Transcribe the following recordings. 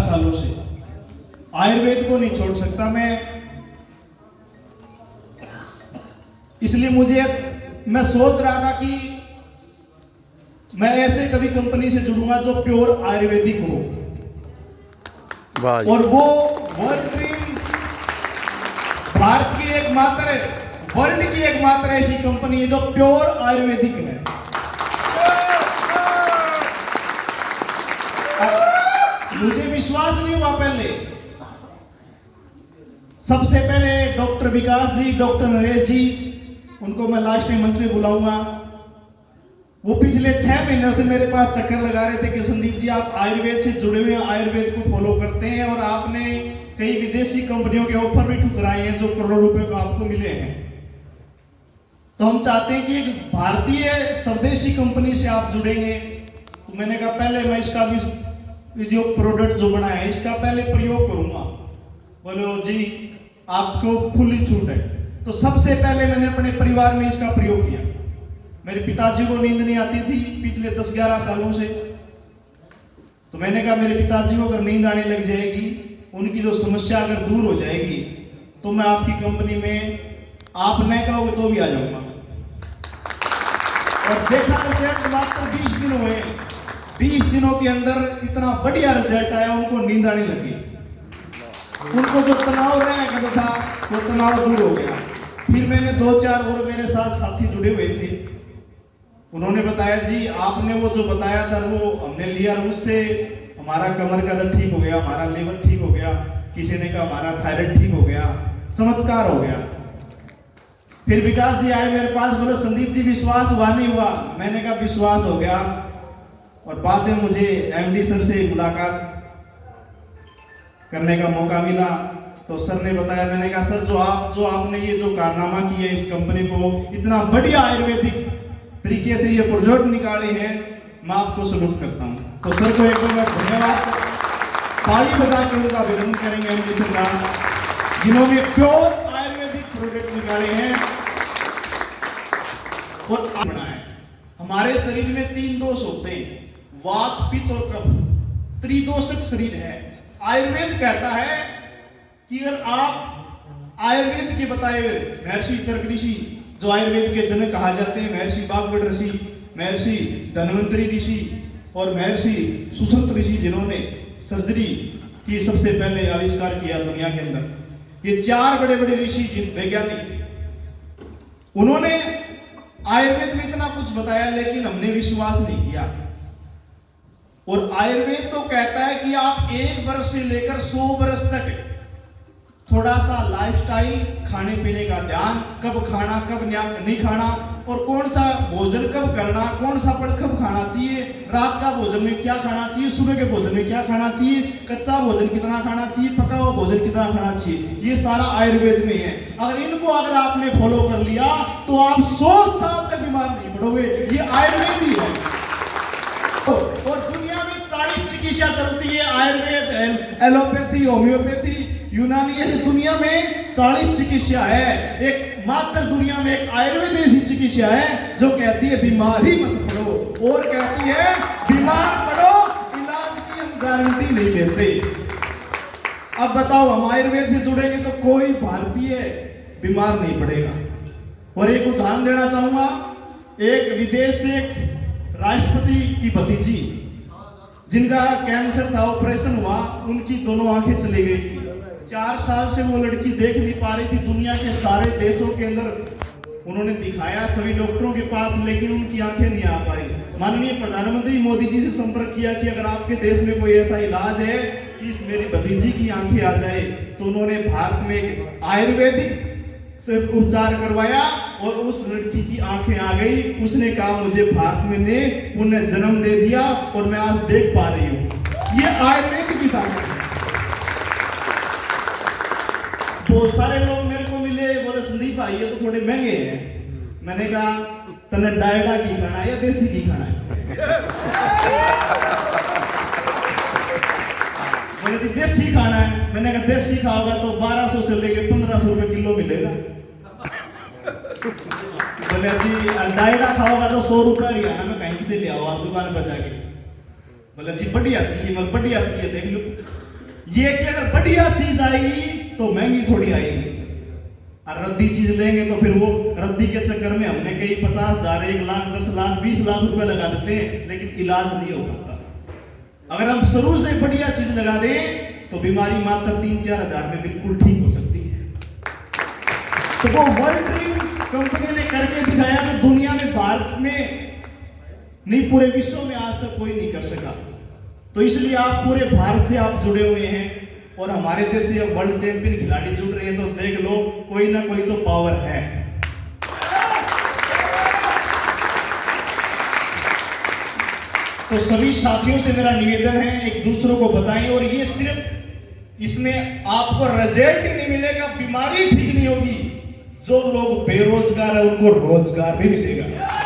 सालों से आयुर्वेद को नहीं छोड़ सकता मैं, इसलिए मैं सोच रहा था कि मैं ऐसे कभी कंपनी से जुड़ूंगा जो प्योर आयुर्वेदिक हो, और वो वर्ल्ड ड्रीम भारत की एकमात्र, वर्ल्ड की एकमात्र ऐसी कंपनी है जो प्योर आयुर्वेदिक है। मुझे विश्वास नहीं हुआ पहले, सबसे पहले डॉक्टर विकास जी, डॉक्टर नरेश जी, उनको मैं लास्ट टाइम मंच में बुलाऊंगा। वो पिछले 6 महीनों से मेरे पास चक्कर लगा रहे थे कि संदीप जी आप आयुर्वेद से जुड़े हुए हैं, आयुर्वेद को फॉलो करते हैं और आपने कई विदेशी कंपनियों के ऑफर भी ठुकराए हैं जो करोड़ों रुपए को आपको मिले हैं। तो हम चाहते हैं कि एक भारतीय स्वदेशी कंपनी से आप जुड़ेंगे। तो मैंने कहा पहले मैं इसका भी जो प्रोडक्ट जो बनाया है इसका पहले प्रयोग करूंगा। बोलो जी आपको खुली छूट है। तो सबसे पहले मैंने अपने परिवार में इसका प्रयोग किया। मेरे पिताजी को नींद नहीं आती थी पिछले 10-11 सालों से, तो मैंने कहा मेरे पिताजी को अगर नींद आने लग जाएगी, उनकी जो समस्या अगर दूर हो जाएगी, तो मैं आपकी कंपनी में आप नहीं कहोगे तो भी आ जाऊंगा। और देखा रिजल्ट मात्र 20 दिन हुए, 20 दिनों के अंदर इतना बढ़िया रिजल्ट आया, उनको नींद आने लगी, उनको जो तनाव रह गया था वो तनाव दूर हो गया। फिर मैंने 2-4 और मेरे साथ साथी जुड़े हुए थे, उन्होंने बताया जी आपने वो जो बताया था वो हमने लिया, उससे हमारा कमर का दर्द ठीक हो गया, हमारा लीवर ठीक हो गया, किसी ने कहा हमारा थायराइड ठीक हो गया, चमत्कार हो गया। फिर विकास जी आए मेरे पास, बोले संदीप जी विश्वास हुआ नहीं हुआ? मैंने कहा विश्वास हो गया। और बाद में मुझे एमडी सर से मुलाकात करने का मौका मिला, तो सर ने बताया, मैंने कहा सर जो आपने ये जो कारनामा किया इस कंपनी को इतना बढ़िया आयुर्वेदिक तरीके से ये प्रोजेक्ट निकाले हैं, मैं आपको सलूट करता हूं। तो सर को एक बार धन्यवाद, ताली बजा के उनका अभिनंदन करेंगे एमडी सर का, जिन्होंने प्योर आयुर्वेदिक प्रोडक्ट निकाले हैं और बनाए। हमारे शरीर में 3 दोष होते हैं, वात, पित्त और कफ, त्रिदोषक शरीर है। आयुर्वेद कहता है कि अगर आप आयुर्वेद के बताए हुए महर्षि चरक ऋषि जो आयुर्वेद के जनक कहा जाते हैं, महर्षि वाग्भट ऋषि, महर्षि धन्वंतरी ऋषि और महर्षि सुश्रुत ऋषि, जिन्होंने सर्जरी की सबसे पहले आविष्कार किया दुनिया के अंदर, ये 4 बड़े बड़े ऋषि वैज्ञानिक, उन्होंने आयुर्वेद में इतना कुछ बताया, लेकिन हमने विश्वास नहीं किया। और आयुर्वेद तो कहता है कि आप 1 वर्ष से लेकर 100 वर्ष तक थोड़ा सा लाइफस्टाइल, खाने पीने का ध्यान, कब खाना कब नहीं खाना, और कौन सा भोजन कब करना, कौन सा फल कब खाना चाहिए, रात का भोजन में क्या खाना चाहिए, सुबह के भोजन में क्या खाना चाहिए, कच्चा भोजन कितना खाना चाहिए, पका हुआ भोजन कितना खाना चाहिए, ये सारा आयुर्वेद में है। अगर आपने फॉलो कर लिया तो आप 100 साल तक बीमार नहीं पड़ोगे, ये आयुर्वेद ही है। और दुनिया में 40 चिकित्सा चलती है, आयुर्वेद, एलोपैथी, होम्योपैथी, यूनानी, ऐसी दुनिया में 40 चिकित्सा है। एक मात्र दुनिया में एक आयुर्वेद ऐसी चिकित्सा है जो कहती है बीमार ही मत पड़ो, और कहती है बीमार पड़ो इलाज की हम गारंटी नहीं लेते। अब बताओ हम आयुर्वेद से जुड़ेंगे तो कोई भारतीय बीमार नहीं पड़ेगा। और एक उदाहरण देना चाहूंगा, एक विदेश से एक राष्ट्रपति की भतीजी, जिनका कैंसर था, ऑपरेशन हुआ, उनकी दोनों आंखें चली गई थी। 4 साल से वो लड़की देख नहीं पा रही थी। दुनिया के सारे देशों के अंदर उन्होंने दिखाया सभी डॉक्टरों के पास, लेकिन उनकी आंखें नहीं आ पाई। माननीय प्रधानमंत्री मोदी जी से संपर्क किया कि अगर आपके देश में कोई ऐसा इलाज है कि इस मेरी भतीजी की आंखें आ जाए, तो उन्होंने भारत में एक आयुर्वेदिक से उपचार करवाया और उस लड़की की आंखें आ गई। उसने कहा मुझे भारत में ने पुण्य जन्म दे दिया और मैं आज देख पा रही हूँ। ये आयुर्वेद की ताकत है। बहुत सारे लोग मेरे को मिले, बोले संदीप भाई ये तो थोड़े महंगे हैं। मैंने कहा तने डायडा की खाना है या देसी की खाना है? बोले जी देसी खाना है। मैंने कहा देसी खाओगा तो 1200 से लेके 1500 रुपए किलो मिलेगा। बोले जी डायडा खाओगा तो 100 रुपए हरियाणा में कहीं से ले आओ आप दुकान पर जाके। बोले जी बढ़िया चाहिए, मतलब बढ़िया चाहिए देख लो। ये कि अगर बढ़िया चीज आएगी तो महंगी थोड़ी आएगी, और रद्दी चीज लेंगे तो फिर वो रद्दी के चक्कर में हमने कई 50,000, 1 लाख, 10 लाख, 20 लाख रुपए लगा देते हैं, लेकिन इलाज नहीं हो पाता। अगर हम शुरू से बढ़िया चीज लगा दें तो बीमारी मात्र 3-4 हजार में बिल्कुल ठीक हो सकती है। तो वो वर्ल्ड ड्रीम कंपनी ने करके दिखाया जो दुनिया में, भारत में नहीं पूरे विश्व में आज तक कोई नहीं कर सका। तो इसलिए आप पूरे भारत से आप जुड़े हुए हैं और हमारे जैसे वर्ल्ड चैंपियन खिलाड़ी जुड़ रहे हैं, तो देख लो कोई ना कोई तो पावर है। तो सभी साथियों से मेरा निवेदन है, एक दूसरों को बताएं। और ये सिर्फ इसमें आपको रिजल्ट ही नहीं मिलेगा, बीमारी ठीक नहीं होगी, जो लोग बेरोजगार है उनको रोजगार भी मिलेगा।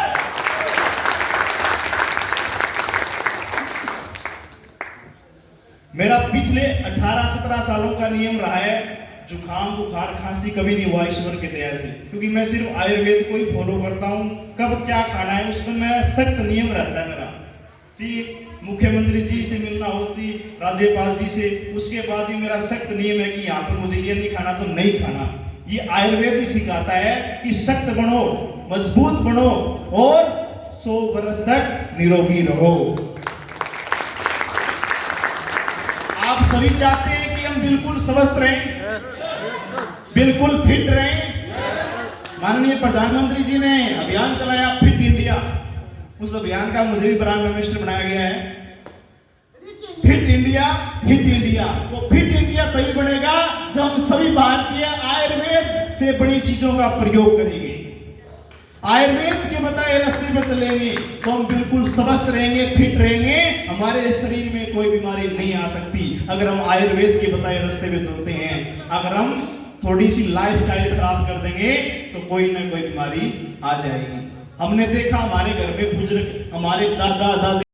मेरा पिछले 18-17 सालों का नियम रहा है, जुकाम बुखार खांसी कभी नहीं हुआ ईश्वर की दया से, क्योंकि मैं सिर्फ आयुर्वेद को ही फॉलो करता हूँ। कब क्या खाना है उसमें मैं सख्त नियम रहता है मेरा। जी मुख्यमंत्री जी से मिलना हो, जी राज्यपाल जी से, उसके बाद ही मेरा सख्त नियम है कि यहाँ पर मुझे ये नहीं खाना तो नहीं खाना। ये आयुर्वेद ही सिखाता है कि सख्त बनो, मजबूत बनो और 100 वर्ष तक निरोगी रहो। आप सभी चाहते हैं कि हम बिल्कुल स्वस्थ रहें, बिल्कुल फिट रहें। माननीय प्रधानमंत्री जी ने अभियान चलाया फिट इंडिया, उस अभियान का मुझे भी ब्रांड एम्बेसडर बनाया गया है। Fit India, hit India. वो फिट इंडिया तभी बनेगा जब हम सभी भारतीय आयुर्वेद से बड़ी चीजों का प्रयोग करेंगे, आयुर्वेद के बताए रास्ते पर चलेंगे, तो हम बिल्कुल स्वस्थ रहेंगे, फिट रहेंगे, हमारे शरीर में कोई बीमारी नहीं आ सकती अगर हम आयुर्वेद के बताए रास्ते पे चलते हैं। अगर हम थोड़ी सी लाइफ स्टाइल खराब कर देंगे तो कोई ना कोई बीमारी आ जाएगी। हमने देखा हमारे घर में बुजुर्ग, हमारे दादा दादी